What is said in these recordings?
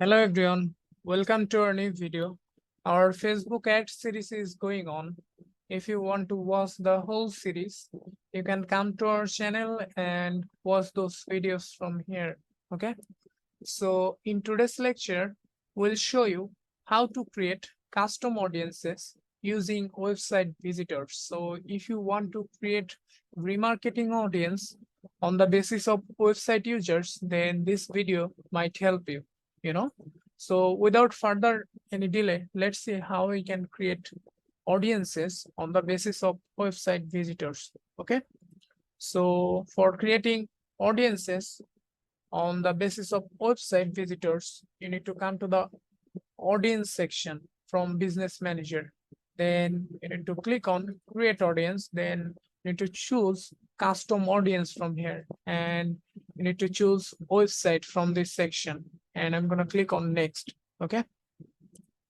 Hello everyone, welcome to our new video. Our Facebook ad series is going on. If you want to watch the whole series, you can come to our channel and watch those videos from here. Okay, so in today's lecture, we'll show you how to create custom audiences using website visitors. So if you want to create remarketing audience on the basis of website users, then this video might help you. So without further any delay, let's see how we can create audiences on the basis of website visitors. Okay, so for creating audiences on the basis of website visitors, you need to come to the audience section from business manager. Then you need to click on create audience. Then you need to choose custom audience from here, and you need to choose website from this section, and I'm going to click on next. Okay,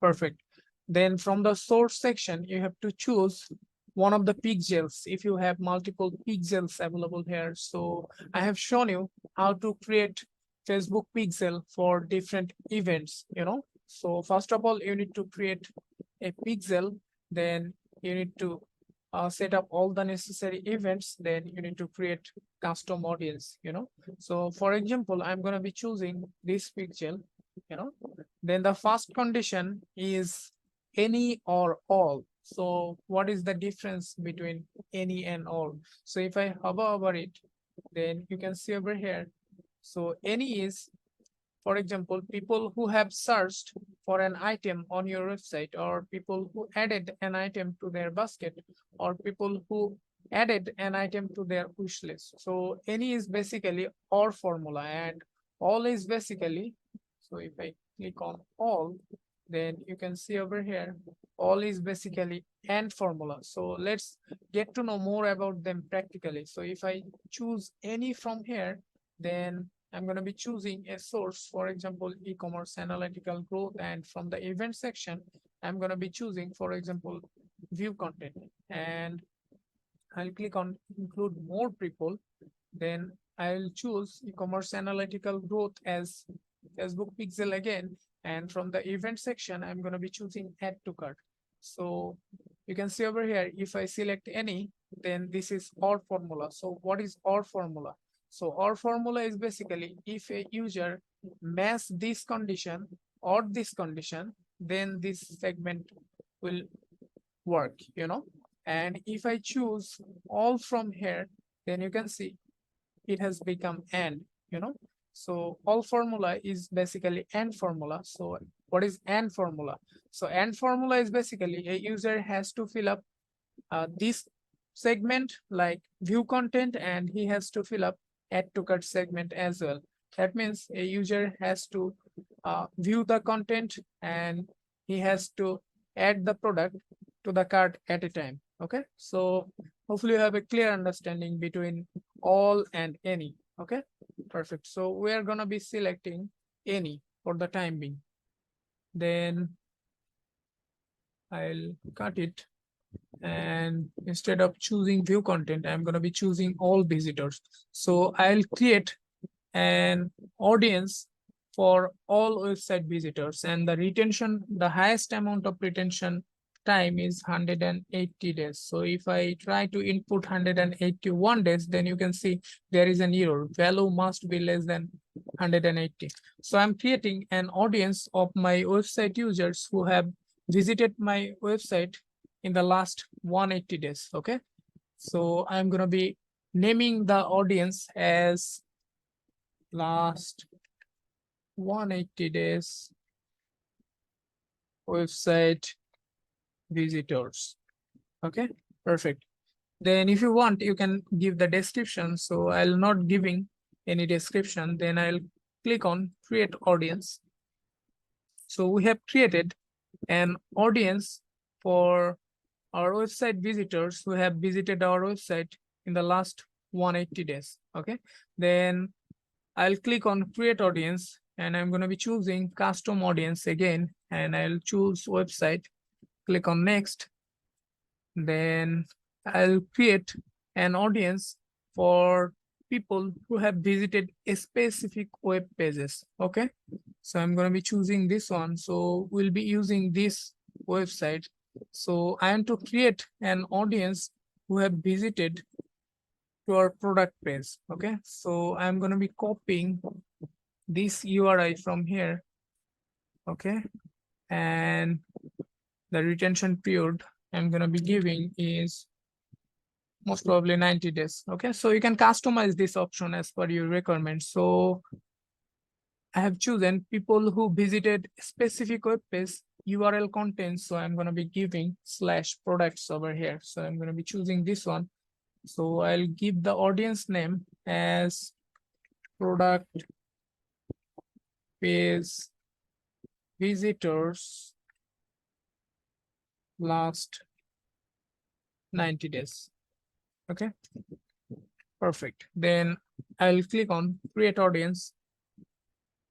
perfect. Then from the source section, you have to choose one of the pixels if you have multiple pixels available here. So I have shown you how to create Facebook pixel for different events. So first of all, you need to create a pixel, then you need to set up all the necessary events, then you need to create custom audience. So for example, I'm going to be choosing this pixel. Then the first condition is any or all. So what is the difference between any and all? So if I hover over it, then you can see over here. So any is, for example, people who have searched for an item on your website, or people who added an item to their basket, or people who added an item to their wish list. So any is basically or formula, and all is basically, so if I click on all, then you can see over here, all is basically and formula. So let's get to know more about them practically. So if I choose any from here, then I'm going to be choosing a source, for example, e-commerce analytical growth, and from the event section, I'm going to be choosing, for example, view content, and I'll click on include more people. Then I'll choose e-commerce analytical growth as Facebook pixel again, and from the event section, I'm going to be choosing add to cart. So you can see over here, if I select any, then this is OR formula. So what is OR formula? So OR formula is basically if a user match this condition or this condition, then this segment will work. And if I choose all from here, then you can see it has become and. So all formula is basically and formula. So what is and formula? So and formula is basically a user has to fill up this segment like view content, and he has to fill up add to cart segment as well. That means a user has to view the content, and he has to add the product to the cart at a time. Okay, so hopefully you have a clear understanding between all and any. Okay, perfect. So we are going to be selecting any for the time being. Then I'll cut it, and instead of choosing view content, I'm going to be choosing all visitors. So I'll create an audience for all website visitors, and the highest amount of retention time is 180 days. So if I try to input 181 days, then you can see there is an error. Value must be less than 180. So I'm creating an audience of my website users who have visited my website in the last 180 days. Okay, so I'm going to be naming the audience as last 180 days website visitors. Okay, perfect. Then if you want, you can give the description. So I'll not giving any description. Then I'll click on create audience. So we have created an audience for our website visitors who have visited our website in the last 180 days. Okay, then I'll click on create audience, and I'm going to be choosing custom audience again, and I'll choose website, click on next. Then I'll create an audience for people who have visited a specific web pages. Okay, so I'm going to be choosing this one. So we'll be using this website. So I am to create an audience who have visited to our product page. Okay, so I'm going to be copying this URI from here. Okay, and the retention period I'm going to be giving is most probably 90 days. Okay, so you can customize this option as per your requirement. So I have chosen people who visited specific web page URL content. So I'm going to be giving /products over here. So I'm going to be choosing this one. So I'll give the audience name as product page visitors last 90 days. Okay, perfect. Then I'll click on create audience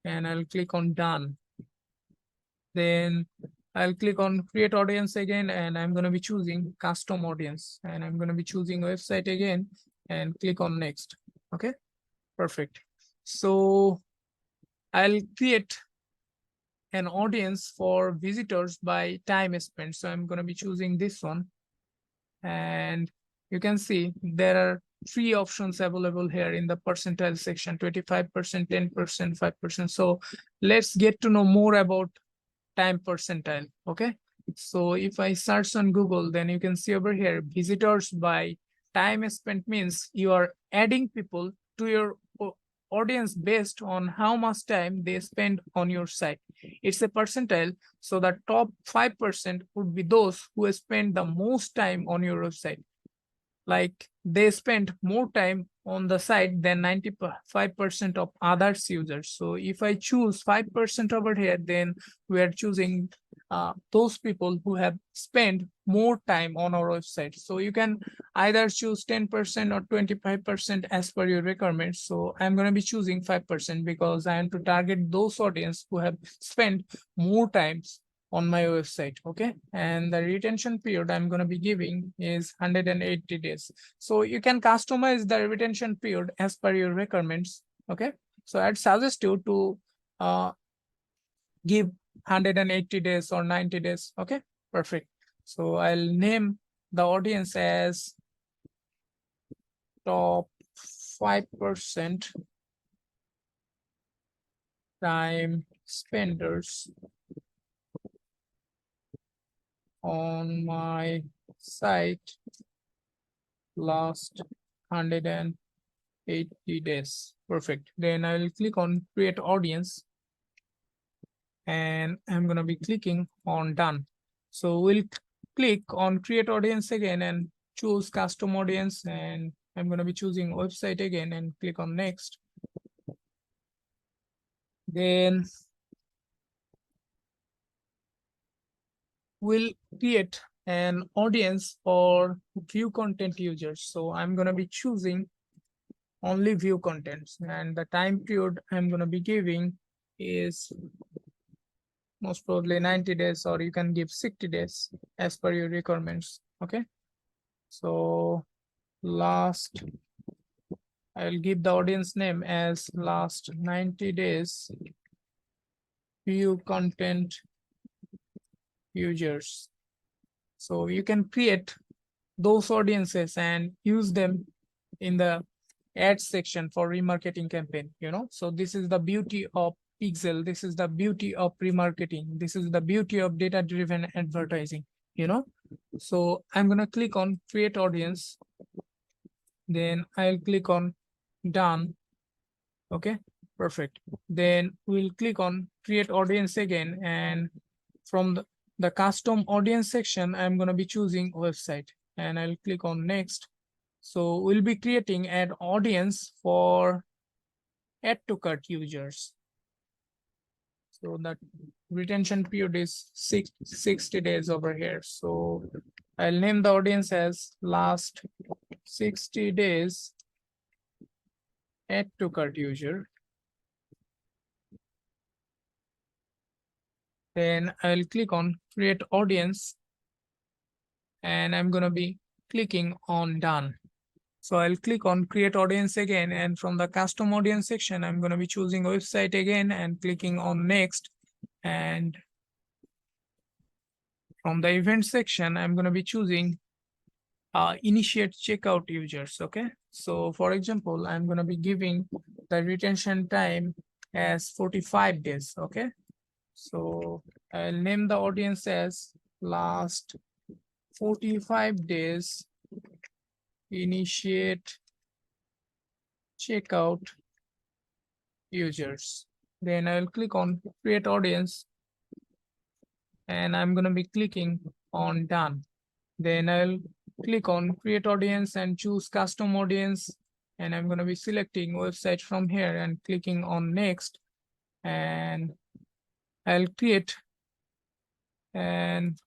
and I'll click on done. Then I'll click on create audience again and I'm going to be choosing custom audience and I'm going to be choosing website again and click on next. Okay, perfect. So I'll create an audience for visitors by time spent. So I'm going to be choosing this one. And you can see there are three options available here in the percentile section: 25%, 10%, 5%. So let's get to know more about time percentile. Okay, so if I search on Google, then you can see over here visitors by time spent means you are adding people to your audience based on how much time they spend on your site. It's a percentile, so the top 5% would be those who spend the most time on your website. Like they spend more time on the site than 95% of others users. So if I choose 5% over here, then we are choosing those people who have spent more time on our website. So you can either choose 10% or 25% as per your requirements. So I'm going to be choosing 5% because I am to target those audience who have spent more times on my website. Okay, and the retention period I'm going to be giving is 180 days. So you can customize the retention period as per your requirements. Okay, so I'd suggest you to give 180 days or 90 days. Okay, perfect. So I'll name the audience as top 5% time spenders on my site last 180 days. Perfect. Then I'll click on create audience and I'm going to be clicking on done. So we'll click on create audience again and choose custom audience, and I'm going to be choosing website again and click on next. Then we'll create an audience for view content users. So I'm going to be choosing only view contents, and the time period I'm going to be giving is most probably 90 days, or you can give 60 days as per your requirements. Okay, so last, I'll give the audience name as last 90 days view content users. So you can create those audiences and use them in the ad section for remarketing campaign, so this is the beauty of Pixel. This is the beauty of remarketing. This is the beauty of data driven advertising. So I'm going to click on create audience, then I'll click on done. Okay, perfect. Then we'll click on create audience again, and from the custom audience section I'm going to be choosing website and I'll click on next. So we'll be creating an audience for add to cart users. So that retention period is 60 days over here. So I'll name the audience as last 60 days add to cart user. Then I'll click on create audience and I'm going to be clicking on done. So I'll click on create audience again, and from the custom audience section, I'm going to be choosing website again and clicking on next. And from the event section, I'm going to be choosing initiate checkout users. Okay. So for example, I'm going to be giving the retention time as 45 days. Okay. So I'll name the audience as last 45 days initiate checkout users. Then I'll click on create audience, and I'm going to be clicking on done. Then I'll click on create audience and choose custom audience, and I'm going to be selecting website from here and clicking on next, and I'll create an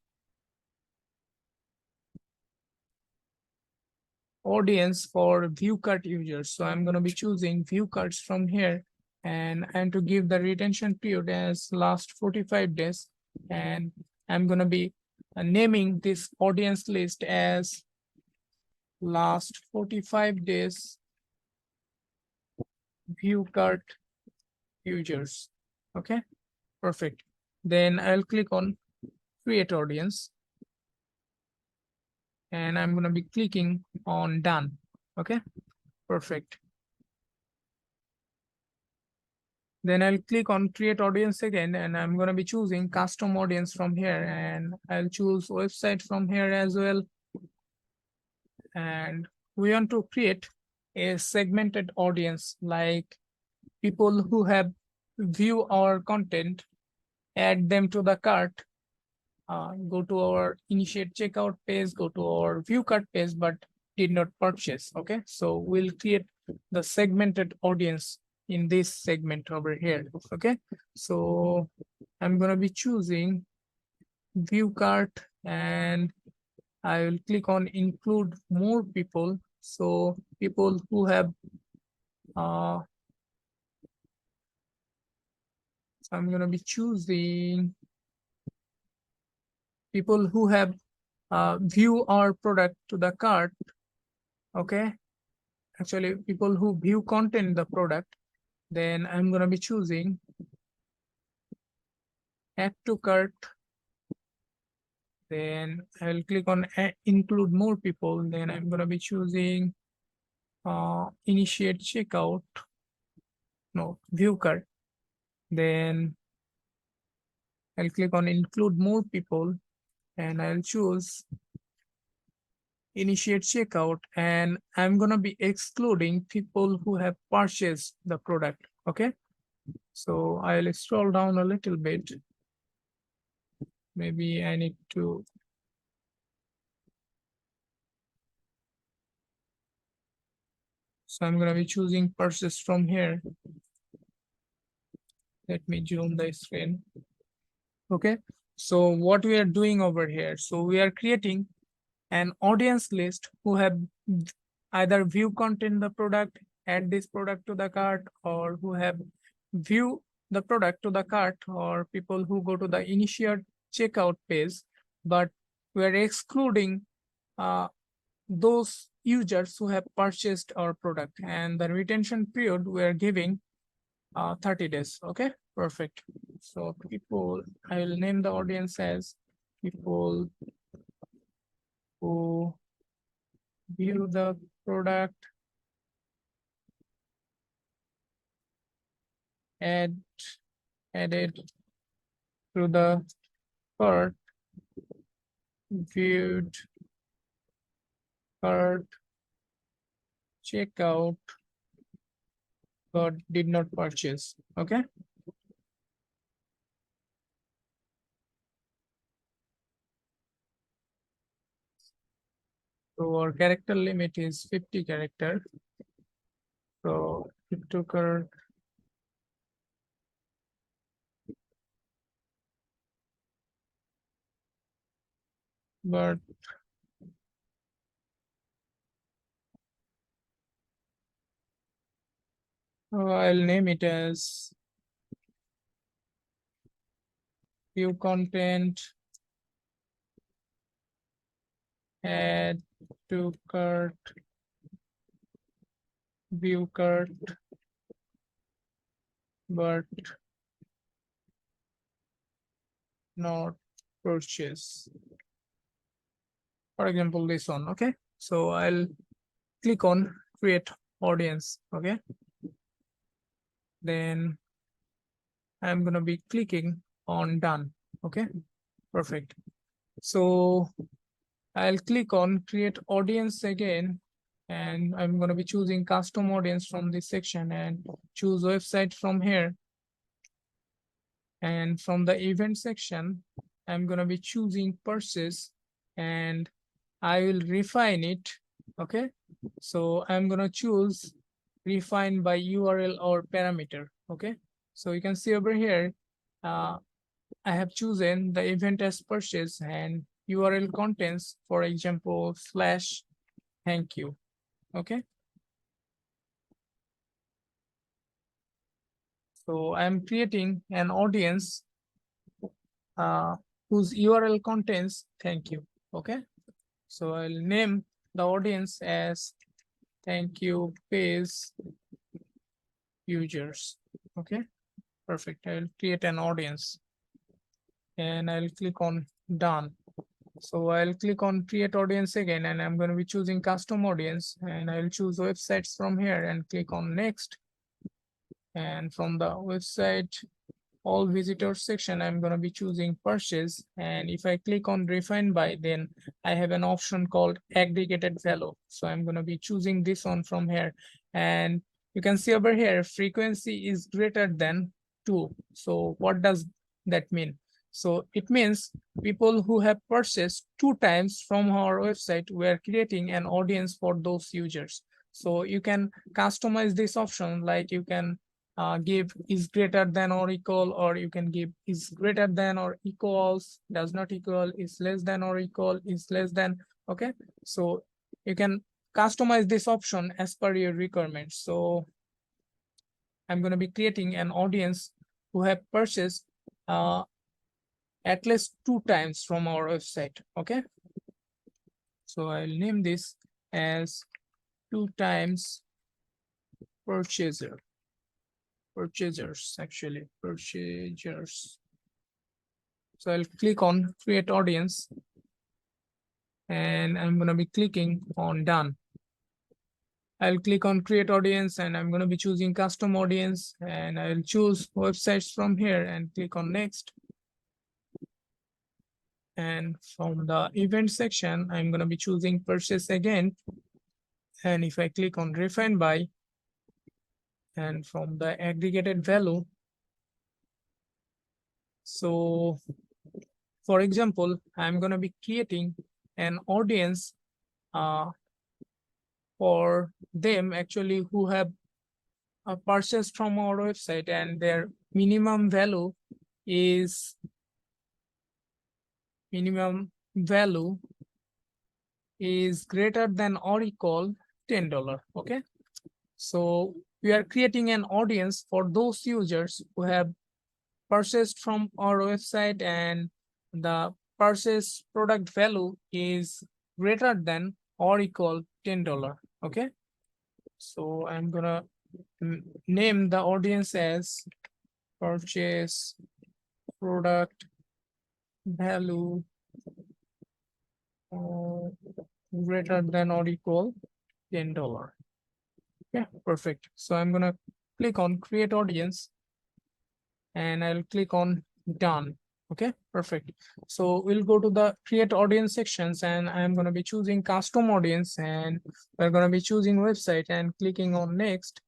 audience for view cart users. So I'm going to be choosing view carts from here, and to give the retention period as last 45 days, and I'm going to be naming this audience list as last 45 days view cart users. Okay, perfect. Then I'll click on create audience, and I'm going to be clicking on done. Okay, perfect. Then I'll click on create audience again, and I'm going to be choosing custom audience from here, and I'll choose website from here as well. And we want to create a segmented audience, like people who have view our content, add them to the cart, go to our initiate checkout page, go to our view cart page, but did not purchase. Okay, so we'll create the segmented audience in this segment over here. Okay, so I'm going to be choosing view cart, and I will click on include more people. So people who have so I'm going to be choosing people who have view our product to the cart. Okay, actually people who view content in the product. Then I'm going to be choosing add to cart. Then I'll click on include more people. Then I'm going to be choosing initiate checkout, no, view cart. Then I'll click on include more people, and I'll choose initiate checkout, and I'm going to be excluding people who have purchased the product. Okay, so I'll scroll down a little bit. Maybe I need to. So I'm going to be choosing purchase from here. Let me zoom the screen. Okay, so what we are doing over here, so we are creating an audience list who have either view content the product, add this product to the cart, or who have view the product to the cart, or people who go to the initial checkout page, but we're excluding those users who have purchased our product, and the retention period we're giving 30 days. Okay, perfect. So people, I will name the audience as people who view the product, add added to the cart, viewed cart, checkout, but did not purchase. Okay, so our character limit is 50 character. So it took her, but I'll name it as view content, add to cart, view cart, but not purchase. For example, this one. Okay, so I'll click on create audience. Okay, then I'm gonna be clicking on done. Okay, perfect. So I'll click on create audience again, and I'm gonna be choosing custom audience from this section and choose website from here. And from the event section, I'm gonna be choosing purchase, and I will refine it. Okay, so I'm gonna choose refine by URL or parameter. Okay, so you can see over here, I have chosen the event as purchase and URL contents, for example, slash thank you. Okay, so I'm creating an audience whose URL contains thank you. Okay, so I'll name the audience as thank you page users. Okay, perfect. I'll create an audience and I'll click on done. So I'll click on create audience again, and I'm going to be choosing custom audience, and I'll choose websites from here and click on next. And from the website all visitors section, I'm going to be choosing purchase. And if I click on refine by, then I have an option called aggregated value. So I'm going to be choosing this one from here. And you can see over here, frequency is greater than 2. So what does that mean? So it means people who have purchased 2 times from our website, we are creating an audience for those users. So you can customize this option, like you can give is greater than or equal, or you can give is greater than or equals, does not equal, is less than or equal, is less than. Okay, so you can customize this option as per your requirements. So I'm going to be creating an audience who have purchased at least 2 times from our website. Okay, so I'll name this as 2 times purchasers, actually purchasers. So I'll click on create audience, and I'm going to be clicking on done. I'll click on create audience, and I'm going to be choosing custom audience, and I'll choose websites from here and click on next. And from the event section, I'm going to be choosing purchase again. And if I click on refine by, and from the aggregated value, so for example, I'm going to be creating an audience for them actually who have purchased from our website, and their minimum value is greater than or equal $10. Okay, so we are creating an audience for those users who have purchased from our website and the purchase product value is greater than or equal $10. Okay, so I'm gonna name the audience as purchase product value greater than or equal $10. Yeah, perfect. So I'm gonna click on create audience, and I'll click on done. Okay, perfect. So we'll go to the create audience sections, and I'm gonna be choosing custom audience, and we're gonna be choosing website and clicking on next.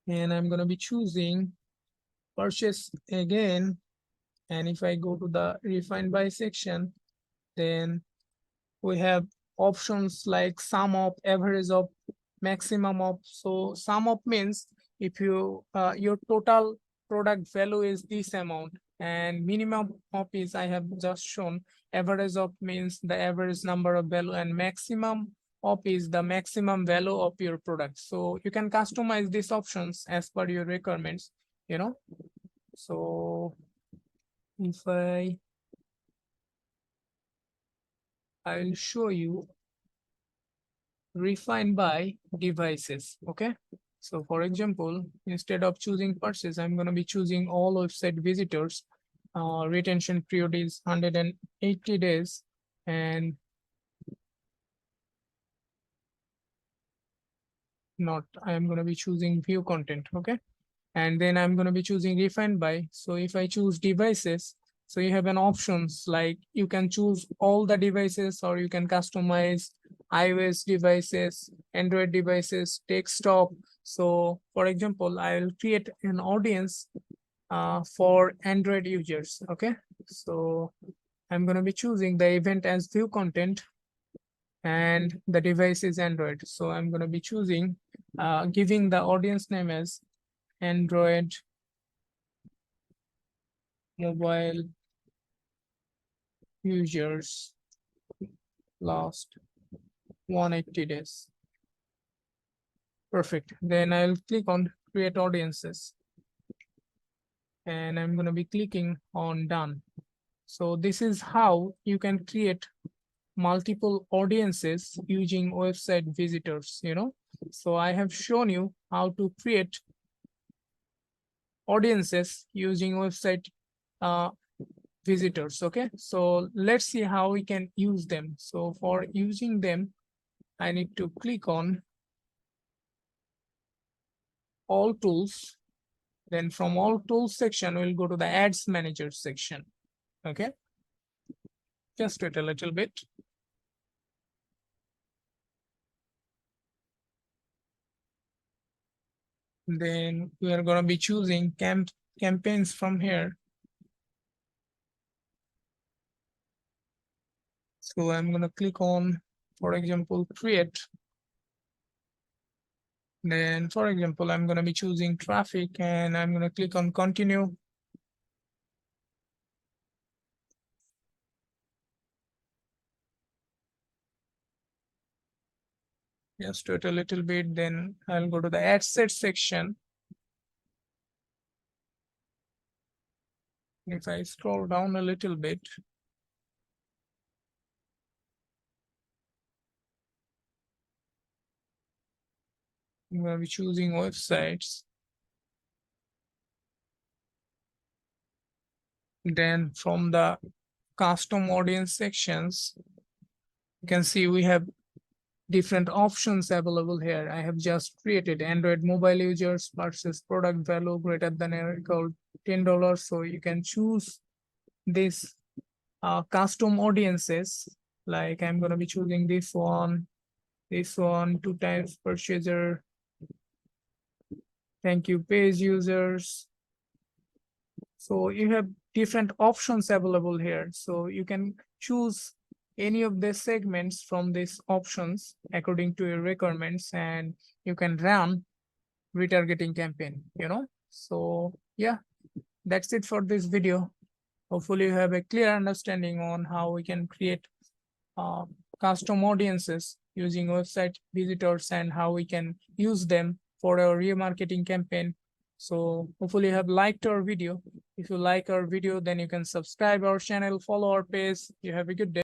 And I'm gonna be choosing purchase again. And if I go to the refine by section, then we have options like sum of, average of, maximum of. So sum of means if you your total product value is this amount, and minimum of is I have just shown. Average of means the average number of value, and maximum of is the maximum value of your product. So you can customize these options as per your requirements, you know. So if I'll show you refine by devices. Okay. So for example, instead of choosing purchase, I'm going to be choosing all website visitors. Retention period is 180 days, and not, I am going to be choosing view content. Okay. And then I'm going to be choosing refine by. So if I choose devices, so you have an options like you can choose all the devices, or you can customize iOS devices, Android devices, desktop. So for example, I'll create an audience for Android users. Okay. So I'm going to be choosing the event as view content, and the device is Android. So I'm going to be choosing, giving the audience name as Android mobile users last 180 days. Perfect. Then I'll click on create audiences, and I'm going to be clicking on done. So this is how you can create multiple audiences using website visitors. So I have shown you how to create audiences using website uh, visitors. Okay, so let's see how we can use them. So for using them, I need to click on all tools. Then from all tools section, we'll go to the ads manager section. Okay, just wait a little bit. Then we are going to be choosing campaigns from here. So I'm going to click on, for example, create. Then, for example, I'm going to be choosing traffic, and I'm going to click on continue. Just wait a little bit. Then I'll go to the ad set section. If I scroll down a little bit, I'm going to be choosing websites. Then from the custom audience sections, you can see we have different options available here. I have just created Android mobile users versus product value greater than or equal $10. So you can choose this custom audiences. Like I'm going to be choosing this one, 2 times purchaser, thank you page users. So you have different options available here. So you can choose any of the segments from these options according to your requirements, and you can run retargeting campaign. So yeah, that's it for this video. Hopefully you have a clear understanding on how we can create uh, custom audiences using website visitors, and how we can use them for our remarketing campaign. So hopefully you have liked our video. If you like our video, then you can subscribe our channel, follow our page. You have a good day.